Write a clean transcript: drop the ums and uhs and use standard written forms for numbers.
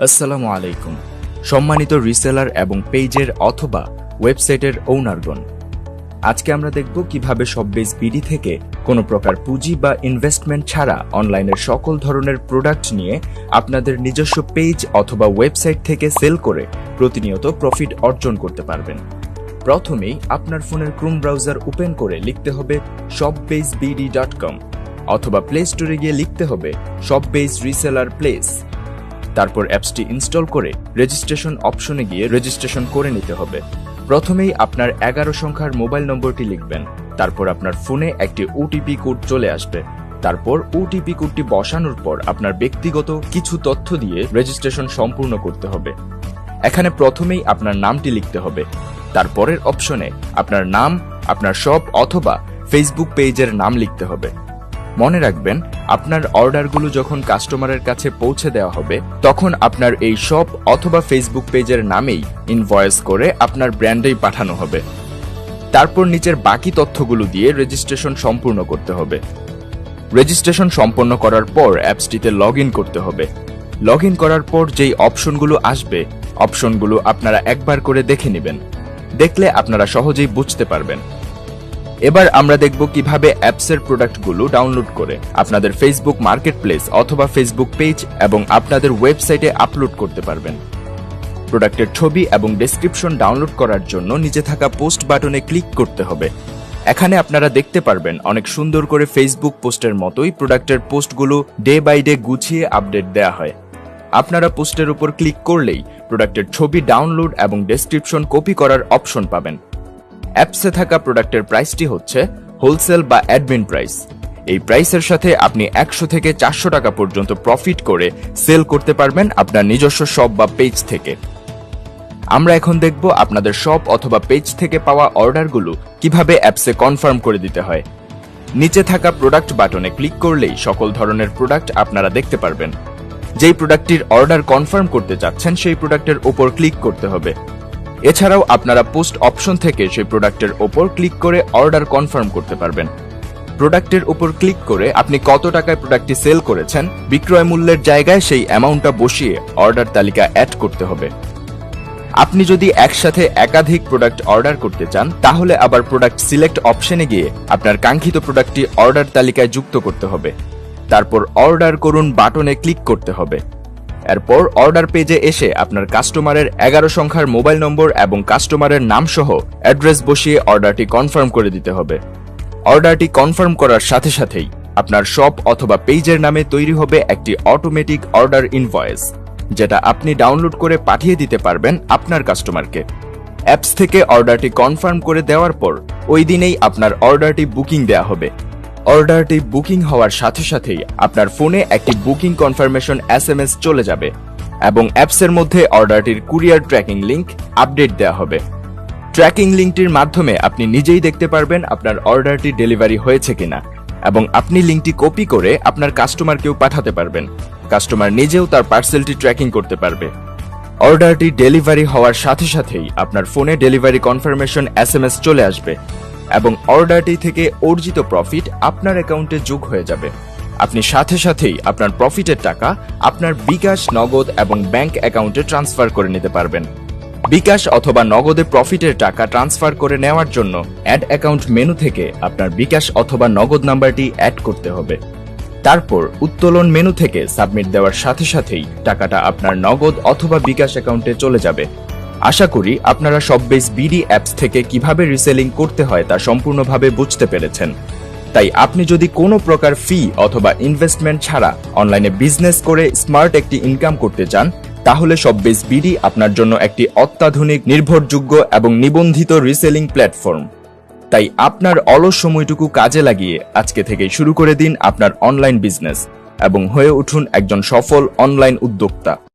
আসসালামু আলাইকুম। সম্মানিত রিসেলার এবং পেজের অথবা ওয়েবসাইটের ওনারগণ, আজকে আমরা দেখব কিভাবে শপবেজ বিডি থেকে কোনো প্রকার পুঁজি বা ইনভেস্টমেন্ট ছাড়া অনলাইনের সকল ধরনের প্রোডাক্ট নিয়ে আপনাদের নিজস্ব পেজ অথবা ওয়েবসাইট থেকে সেল করে প্রতিনিয়ত প্রফিট অর্জন করতে পারবেন। প্রথমেই আপনার ফোনের ক্রোম ব্রাউজার ওপেন করে লিখতে হবে shopbazebd.com অথবা প্লে স্টোরে গিয়ে লিখতে হবে শপবেজ রিসেলার প্লেস। তারপর অ্যাপসটি ইনস্টল করে রেজিস্ট্রেশন অপশনে গিয়ে রেজিস্ট্রেশন করে নিতে হবে। প্রথমেই আপনার 11 সংখ্যার মোবাইল নম্বরটি লিখবেন। তারপর আপনার ফোনে একটি ওটিপি কোড চলে আসবে। তারপর ওটিপি কোডটি বসানোর পর আপনার ব্যক্তিগত কিছু তথ্য দিয়ে রেজিস্ট্রেশন সম্পূর্ণ করতে হবে। এখানে প্রথমেই আপনার নামটি লিখতে হবে। তারপরের অপশনে আপনার নাম, আপনার শপ অথবা ফেসবুক পেজের নাম লিখতে হবে। মনে রাখবেন, আপনার অর্ডারগুলো যখন কাস্টমারের কাছে পৌঁছে দেওয়া হবে তখন আপনার এই শপ অথবা ফেসবুক পেজের নামেই ইনভয়েস করে আপনার ব্র্যান্ডেই পাঠানো হবে। তারপর নিচের বাকি তথ্যগুলো দিয়ে রেজিস্ট্রেশন সম্পূর্ণ করতে হবে। রেজিস্ট্রেশন সম্পন্ন করার পর অ্যাপসটিতে লগ ইন করতে হবে। লগ ইন করার পর যেই অপশনগুলো আসবে, অপশনগুলো আপনারা একবার করে দেখে নেবেন। দেখলে আপনারা সহজেই বুঝতে পারবেন। এবার আমরা দেখব কিভাবে অ্যাপসের প্রোডাক্টগুলো ডাউনলোড করে আপনাদের ফেসবুক মার্কেটপ্লেস অথবা ফেসবুক পেজ এবং আপনাদের ওয়েবসাইটে আপলোড করতে পারবেন। প্রোডাক্টের ছবি এবং ডেসক্রিপশন ডাউনলোড করার জন্য নিচে থাকা পোস্ট বাটনে ক্লিক করতে হবে। এখানে আপনারা দেখতে পারবেন অনেক সুন্দর করে ফেসবুক পোস্টের মতোই প্রোডাক্টের পোস্টগুলো ডে বাই ডে গুছিয়ে আপডেট দেয়া হয়। আপনারা পোস্টের উপর ক্লিক করলেই প্রোডাক্টের ছবি ডাউনলোড এবং ডেসক্রিপশন কপি করার অপশন পাবেন। অ্যাপসে থাকা প্রোডাক্টের প্রাইসটি হচ্ছে হোলসেল বা অ্যাডমিন প্রাইস। এই প্রাইসের সাথে আপনি 100 থেকে 400 টাকা পর্যন্ত প্রফিট করে সেল করতে পারবেন আপনার নিজস্ব শপ বা পেজ থেকে। আমরা এখন দেখব আপনাদের শপ অথবা পেজ থেকে পাওয়া অর্ডারগুলো কিভাবে অ্যাপসে কনফার্ম করে দিতে হয়। নিচে থাকা প্রোডাক্ট বাটনে ক্লিক করলেই সকল ধরনের প্রোডাক্ট আপনারা দেখতে পারবেন। যেই প্রোডাক্টটির অর্ডার কনফার্ম করতে চাচ্ছেন সেই প্রোডাক্টের উপর ক্লিক করতে হবে। এছাড়াও আপনারা পোস্ট অপশন থেকে সেই প্রোডাক্টের ওপর ক্লিক করে অর্ডার কনফার্ম করতে পারবেন। প্রোডাক্টের উপর ক্লিক করে আপনি কত টাকায় প্রোডাক্টটি সেল করেছেন বিক্রয় মূল্যের জায়গায় সেই অ্যামাউন্টটা বসিয়ে অর্ডার তালিকা অ্যাড করতে হবে। আপনি যদি একসাথে একাধিক প্রোডাক্ট অর্ডার করতে চান তাহলে আবার প্রোডাক্ট সিলেক্ট অপশনে গিয়ে আপনার কাঙ্ক্ষিত প্রোডাক্টটি অর্ডার তালিকায় যুক্ত করতে হবে। তারপর অর্ডার করুন বাটনে ক্লিক করতে হবে। এরপর অর্ডার পেজে এসে আপনার কাস্টমারের 11 সংখ্যার মোবাইল নম্বর এবং কাস্টমারের নাম সহ অ্যাড্রেস বসিয়ে অর্ডারটি কনফার্ম করে দিতে হবে। অর্ডারটি কনফার্ম করার সাথে সাথেই আপনার শপ অথবা পেজের নামে তৈরি হবে একটি অটোমেটিক অর্ডার ইনভয়েস, যেটা আপনি ডাউনলোড করে পাঠিয়ে দিতে পারবেন আপনার কাস্টমারকে। অ্যাপস থেকে অর্ডারটি কনফার্ম করে দেওয়ার পর ওই দিনেই আপনার অর্ডারটি বুকিং দেওয়া হবে। অর্ডারটি বুকিং হওয়ার সাথে সাথেই আপনার ফোনে একটি বুকিং কনফার্মেশন SMS চলে যাবে এবং অ্যাপসের মধ্যে অর্ডারটির কুরিয়ার ট্র্যাকিং লিংক আপডেট দেওয়া হবে। ট্র্যাকিং লিংকটির মাধ্যমে আপনি নিজেই দেখতে পারবেন আপনার অর্ডারটি ডেলিভারি হয়েছে কিনা এবং আপনি লিংকটি কপি করে আপনার কাস্টমারকেও পাঠাতে পারবেন। কাস্টমার নিজেও তার পার্সেলটি ট্র্যাকিং করতে পারবে। অর্ডারটি ডেলিভারি হওয়ার সাথে সাথেই আপনার ফোনে ডেলিভারি কনফার্মেশন SMS চলে আসবে এবং অর্ডারটি থেকে অর্জিত প্রফিট আপনার অ্যাকাউন্টে যোগ হয়ে যাবে। আপনি সাথে সাথেই আপনার প্রফিটের টাকা আপনার বিকাশ, নগদ এবং ব্যাংক অ্যাকাউন্টে ট্রান্সফার করে নিতে পারবেন। বিকাশ অথবা নগদে প্রফিটের টাকা ট্রান্সফার করে নেওয়ার জন্য অ্যাড অ্যাকাউন্ট মেনু থেকে আপনার বিকাশ অথবা নগদ নাম্বারটি অ্যাড করতে হবে। তারপর উত্তোলন মেনু থেকে সাবমিট দেওয়ার সাথে সাথেই টাকাটা আপনার নগদ অথবা বিকাশ অ্যাকাউন্টে চলে যাবে। আশা করি আপনারা শপবেজ বিডি অ্যাপস থেকে কিভাবে রিসেলিং করতে হয় তা সম্পূর্ণভাবে বুঝতে পেরেছেন। তাই আপনি যদি কোনো প্রকার ফি অথবা ইনভেস্টমেন্ট ছাড়া অনলাইনে বিজনেস করে স্মার্ট একটি ইনকাম করতে চান তাহলে শপবেজ বিডি আপনার জন্য একটি অত্যাধুনিক, নির্ভরযোগ্য এবং নিবন্ধিত রিসেলিং প্ল্যাটফর্ম। তাই আপনার অলস সময়টুকু কাজে লাগিয়ে আজকে থেকে শুরু করে দিন আপনার অনলাইন বিজনেস এবং হয়ে উঠুন একজন সফল অনলাইন উদ্যোক্তা।